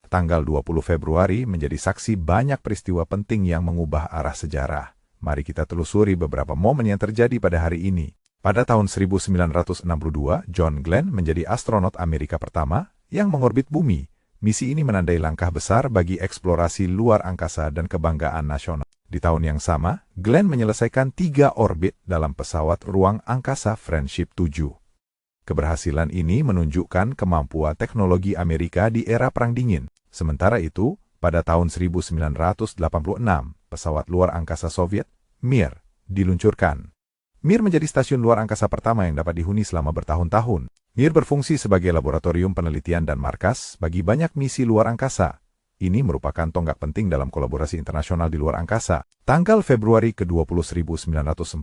Tanggal 20 Februari menjadi saksi banyak peristiwa penting yang mengubah arah sejarah. Mari kita telusuri beberapa momen yang terjadi pada hari ini. Pada tahun 1962, John Glenn menjadi astronot Amerika pertama yang mengorbit bumi. Misi ini menandai langkah besar bagi eksplorasi luar angkasa dan kebanggaan nasional. Di tahun yang sama, Glenn menyelesaikan 3 orbit dalam pesawat ruang angkasa Friendship 7. Keberhasilan ini menunjukkan kemampuan teknologi Amerika di era Perang Dingin. Sementara itu, pada tahun 1986, pesawat luar angkasa Soviet, Mir, diluncurkan. Mir menjadi stasiun luar angkasa pertama yang dapat dihuni selama bertahun-tahun. Mir berfungsi sebagai laboratorium penelitian dan markas bagi banyak misi luar angkasa. Ini merupakan tonggak penting dalam kolaborasi internasional di luar angkasa. Tanggal Februari ke-20 1947,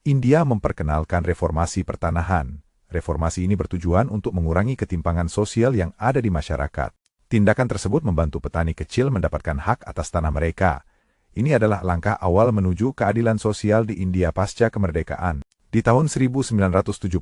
India memperkenalkan reformasi pertanahan. Reformasi ini bertujuan untuk mengurangi ketimpangan sosial yang ada di masyarakat. Tindakan tersebut membantu petani kecil mendapatkan hak atas tanah mereka. Ini adalah langkah awal menuju keadilan sosial di India pasca kemerdekaan. Di tahun 1971,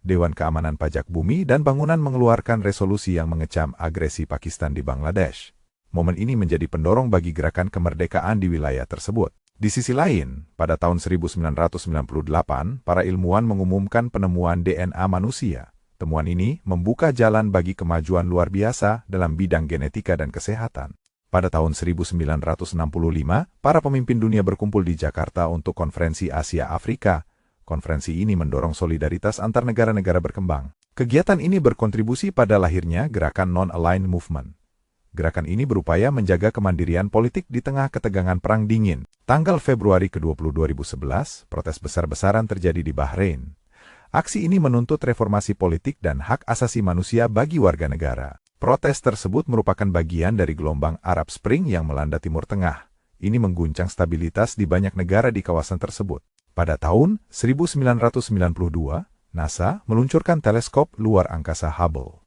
Dewan Keamanan Pajak Bumi dan Bangunan mengeluarkan resolusi yang mengecam agresi Pakistan di Bangladesh. Momen ini menjadi pendorong bagi gerakan kemerdekaan di wilayah tersebut. Di sisi lain, pada tahun 1998, para ilmuwan mengumumkan penemuan DNA manusia. Temuan ini membuka jalan bagi kemajuan luar biasa dalam bidang genetika dan kesehatan. Pada tahun 1965, para pemimpin dunia berkumpul di Jakarta untuk konferensi Asia-Afrika. Konferensi ini mendorong solidaritas antar negara-negara berkembang. Kegiatan ini berkontribusi pada lahirnya gerakan Non-Aligned Movement. Gerakan ini berupaya menjaga kemandirian politik di tengah ketegangan Perang Dingin. Tanggal Februari ke-20 2011, protes besar-besaran terjadi di Bahrain. Aksi ini menuntut reformasi politik dan hak asasi manusia bagi warga negara. Protes tersebut merupakan bagian dari gelombang Arab Spring yang melanda Timur Tengah. Ini mengguncang stabilitas di banyak negara di kawasan tersebut. Pada tahun 1992, NASA meluncurkan teleskop luar angkasa Hubble.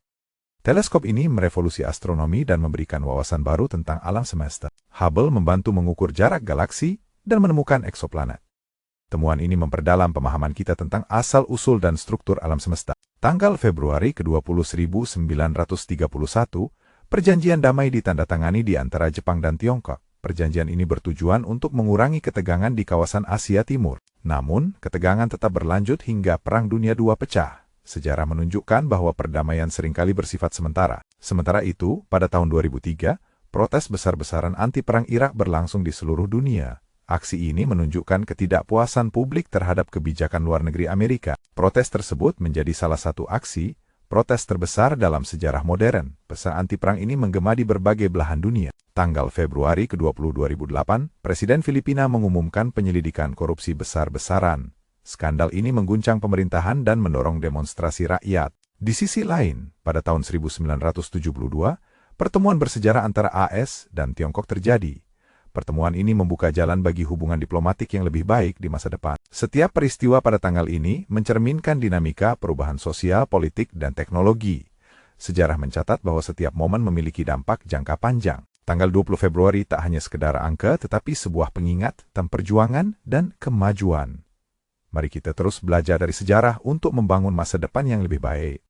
Teleskop ini merevolusi astronomi dan memberikan wawasan baru tentang alam semesta. Hubble membantu mengukur jarak galaksi dan menemukan eksoplanet. Temuan ini memperdalam pemahaman kita tentang asal-usul dan struktur alam semesta. Tanggal Februari ke-20 1931, perjanjian damai ditandatangani di antara Jepang dan Tiongkok. Perjanjian ini bertujuan untuk mengurangi ketegangan di kawasan Asia Timur. Namun, ketegangan tetap berlanjut hingga Perang Dunia II pecah. Sejarah menunjukkan bahwa perdamaian seringkali bersifat sementara. Sementara itu, pada tahun 2003, protes besar-besaran anti-perang Irak berlangsung di seluruh dunia. Aksi ini menunjukkan ketidakpuasan publik terhadap kebijakan luar negeri Amerika. Protes tersebut menjadi salah satu aksi protes terbesar dalam sejarah modern. Pesan anti-perang ini menggema di berbagai belahan dunia. Tanggal Februari ke-20 2008, Presiden Filipina mengumumkan penyelidikan korupsi besar-besaran. Skandal ini mengguncang pemerintahan dan mendorong demonstrasi rakyat. Di sisi lain, pada tahun 1972, pertemuan bersejarah antara AS dan Tiongkok terjadi. Pertemuan ini membuka jalan bagi hubungan diplomatik yang lebih baik di masa depan. Setiap peristiwa pada tanggal ini mencerminkan dinamika perubahan sosial, politik, dan teknologi. Sejarah mencatat bahwa setiap momen memiliki dampak jangka panjang. Tanggal 20 Februari tak hanya sekedar angka, tetapi sebuah pengingat tentang perjuangan dan kemajuan. Mari kita terus belajar dari sejarah untuk membangun masa depan yang lebih baik.